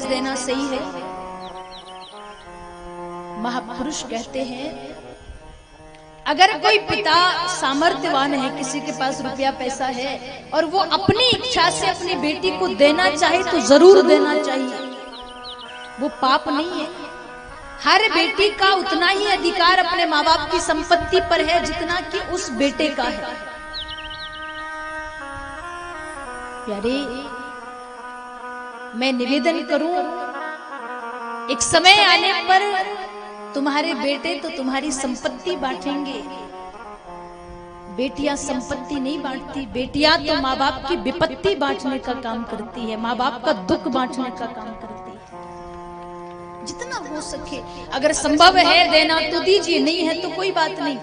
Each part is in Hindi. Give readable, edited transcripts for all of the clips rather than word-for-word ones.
देना सही है। महापुरुष कहते हैं अगर कोई पिता सामर्थ्यवान है, किसी के पास रुपया पैसा है और वो अपनी इच्छा से अपनी बेटी को देना चाहे तो जरूर देना चाहिए, वो पाप नहीं है। हर बेटी का उतना ही अधिकार अपने माँ बाप की संपत्ति पर है जितना कि उस बेटे का है। प्यारे, मैं निवेदन करूं, एक समय आने पर तुम्हारे बेटे तो तुम्हारी संपत्ति बांटेंगे, बेटियां संपत्ति नहीं बांटती, बेटियां तो माँ बाप की विपत्ति बांटने का काम करती है, माँ बाप का दुख बांटने का काम करती है। जितना हो सके, अगर संभव है देना तो दीजिए, नहीं है तो कोई बात नहीं।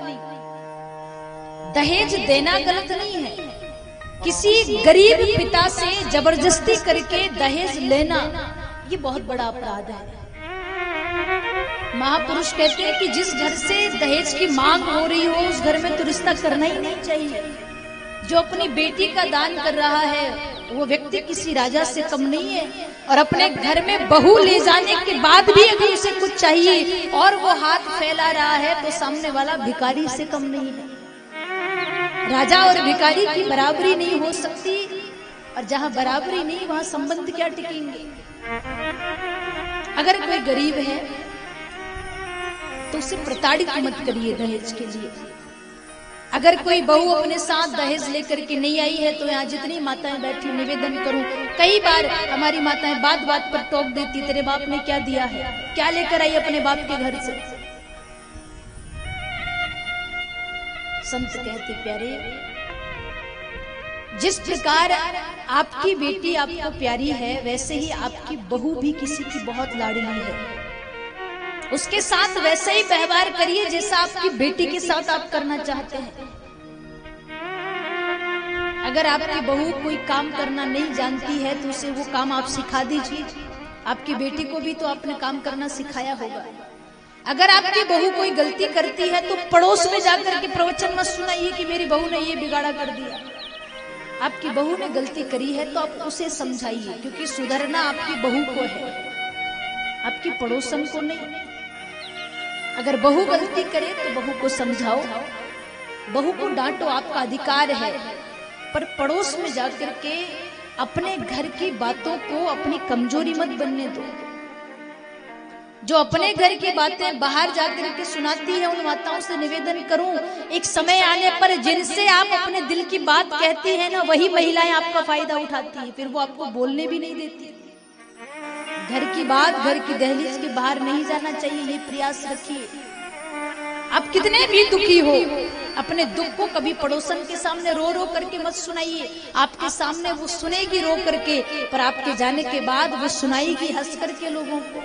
दहेज देना गलत नहीं है, किसी गरीब पिता से जबरदस्ती करके दहेज लेना ये बहुत बड़ा अपराध है। महापुरुष कहते हैं कि जिस घर से दहेज की मांग हो रही हो उस घर में तो रिश्ता करना ही नहीं चाहिए। जो अपनी बेटी का दान कर रहा है वो व्यक्ति किसी राजा से कम नहीं है, और अपने घर में बहू ले जाने के बाद भी अगर उसे कुछ चाहिए और वो हाथ फैला रहा है तो सामने वाला भिखारी से कम नहीं है। राजा और भिखारी की बराबरी नहीं हो सकती, और जहां बराबरी नहीं वहां संबंध क्या टिकेंगे। अगर कोई गरीब है तो उसे प्रताड़ित मत करिए दहेज के लिए। अगर कोई बहू अपने साथ दहेज लेकर के नहीं आई है तो यहाँ जितनी माताएं बैठी, निवेदन करूं, कई बार हमारी माताएं बात बात पर टोक देती, तेरे बाप ने क्या दिया है, क्या लेकर आई अपने बाप के घर से। संत कहते प्यारे, जिस प्रकार आपकी बेटी आपको प्यारी है वैसे ही आपकी बहू भी किसी की बहुत लाडली है। उसके साथ वैसे ही व्यवहार करिए जैसा आपकी बेटी के साथ आप करना चाहते हैं। अगर आपकी बहू कोई काम करना नहीं जानती है तो उसे वो काम आप सिखा दीजिए। आपकी बेटी को भी तो आपने काम करना सिखाया होगा। अगर आपकी बहू कोई गलती करती है तो पड़ोस में जाकर के प्रवचन मत सुनाइए कि मेरी बहू ने ये बिगाड़ा कर दिया। आपकी बहू ने गलती करी है तो आप उसे समझाइए, क्योंकि सुधरना आपकी बहू को है, आपकी पड़ोसन को नहीं। अगर बहू गलती करे तो बहू को समझाओ, बहू को डांटो, आपका अधिकार है, पर पड़ोस में जाकर के अपने घर की बातों को अपनी कमजोरी मत बनने दो। जो अपने घर की बातें बाहर जाकर के सुनाती है उन माताओं से निवेदन करूं, एक समय आने पर जिनसे आप अपने दिल की बात कहती हैं ना, वही महिलाएं आपका फायदा उठाती हैं, फिर वो आपको बोलने भी नहीं देती। घर की बात घर की दहलीज के बाहर नहीं जाना चाहिए, ये प्रयास रखिए। आप कितने भी दुखी हो, अपने दुख को कभी पड़ोसन के सामने रो रो करके मत सुनाइए। आपके सामने वो सुनेगी रो करके, पर आपके जाने के बाद वो सुनाएगी हंस करके लोगों को।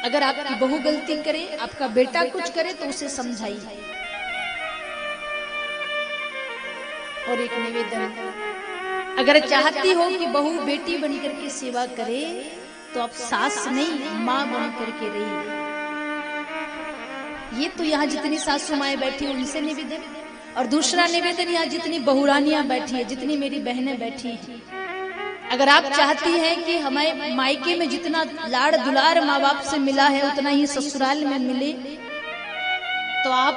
अगर आपकी बहू गलती करे, आपका बेटा कुछ करे तो उसे समझाइए। और एक निवेदन, अगर चाहती हो कि बहू बेटी बनकर के सेवा करे तो आप सास नहीं माँ बन करके रहिए। ये तो यहाँ जितनी सासू माएं बैठी हैं उनसे निवेदन, और दूसरा निवेदन यहाँ जितनी बहुरानियां बैठी है, जितनी मेरी बहनें बैठी हैं, अगर आप चाहती हैं कि हमें मायके में जितना लाड़ दुलार माँ बाप से मिला है उतना ही ससुराल में मिले, तो आप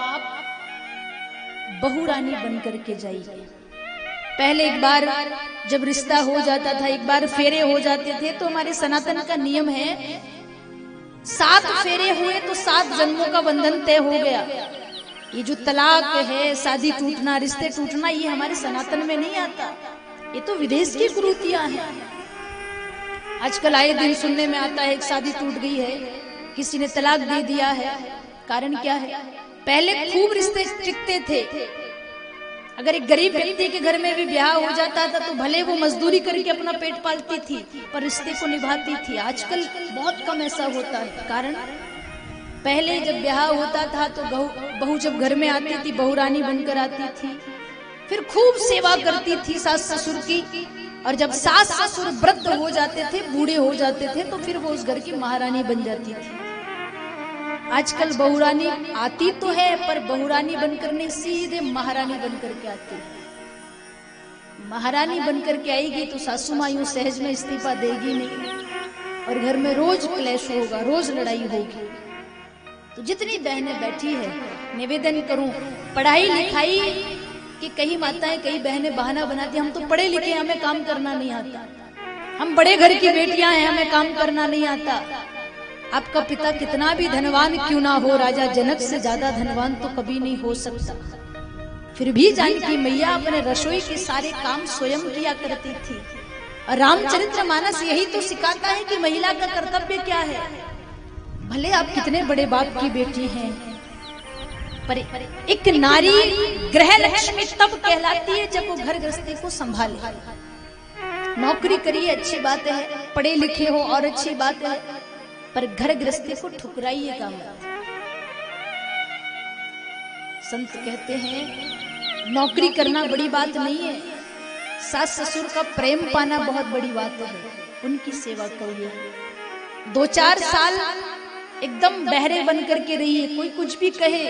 बहुरानी बन करके जाइए। पहले एक बार जब रिश्ता हो जाता था, एक बार फेरे हो जाते थे, तो हमारे सनातन का नियम है 7 फेरे हुए तो 7 जन्मों का बंधन तय हो गया। ये जो तलाक है, शादी टूटना, रिश्ते टूटना, ये हमारे सनातन में नहीं आता, ये तो विदेश की कुरीतियां हैं। आजकल आए दिन सुनने में आता है एक शादी टूट गई है, किसी ने तलाक दे दिया है। कारण क्या है? पहले खूब रिश्ते टिकते थे। अगर एक गरीब व्यक्ति के घर में भी ब्याह हो जाता था तो भले वो मजदूरी करके अपना पेट पालती थी पर रिश्ते को निभाती थी। आजकल बहुत कम ऐसा होता है। कारण पहले जब ब्याह होता था तो बहू जब घर में आती थी बहुरानी बनकर आती थी, फिर खूब सेवा करती थी सास ससुर की, और जब सास ससुर वृद्ध हो जाते थे, बूढ़े हो जाते थे, तो फिर वो उस घर की महारानी बन जाती थी। आजकल बहुरानी आती तो है पर बहुरानी बनकर नहीं, सीधे महारानी बनकर के आती है। महारानी बनकर के आएगी तो सासू माँ यूं सहज में इस्तीफा देगी नहीं, और घर में रोज क्लेश होगा, रोज लड़ाई होगी। तो जितनी बहनें बैठी है, निवेदन करूं, पढ़ाई लिखाई कि कई माताएं कई बहनें बहाना बनाती, हम तो पढ़े लिखे, हमें काम करना नहीं आता, हम बड़े घर की बेटियां हैं, हमें काम करना नहीं आता। आपका पिता कितना भी धनवान क्यों ना हो, राजा जनक से ज्यादा धनवान तो कभी नहीं हो सकता, फिर भी जानकी मैया अपने रसोई के सारे काम स्वयं किया करती थी। और रामचरितमानस यही तो सिखाता है कि महिला का कर्तव्य क्या है। भले आप कितने बड़े बाप की बेटी हैं, पर एक नारी गृह लक्ष्मी तब कहलाती है जब वो घर गृहस्थी को संभाले। नौकरी करिए अच्छी बात है, पढ़े लिखे हो और अच्छी बात है, पर घर गृहस्थी को ठुकराइएगा मत। संत कहते हैं नौकरी करना बड़ी बात नहीं है, सास ससुर का प्रेम पाना बहुत बड़ी बात है, उनकी सेवा करिए। 2-4 साल एकदम बहरे बन करके रहिए, कोई कुछ भी कहे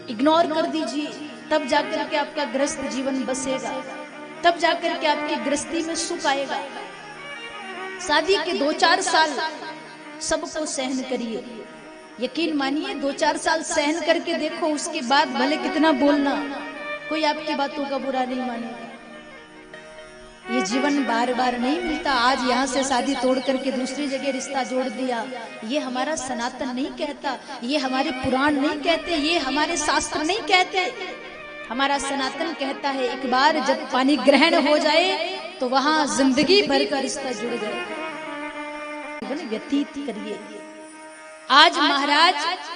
इग्नोर कर दीजिए, तब जाकर के आपका गृहस्थ जीवन बसेगा, तब जाकर के आपकी गृहस्थी में सुख आएगा। शादी के 2-4 साल सबको सहन करिए, यकीन मानिए 2-4 साल सहन करके देखो, उसके बाद भले कितना बोलना, कोई आपकी बातों का बुरा नहीं मानेगा। ये जीवन बार बार नहीं मिलता। आज यहाँ से शादी तोड़ करके दूसरी जगह रिश्ता जोड़ दिया, ये हमारा सनातन नहीं कहता, ये हमारे पुराण नहीं कहते, ये हमारे शास्त्र नहीं कहते। हमारा सनातन कहता है एक बार जब पानी ग्रहण हो जाए तो वहां जिंदगी भर का रिश्ता जुड़ जाए। व्यतीत करिए। आज महाराज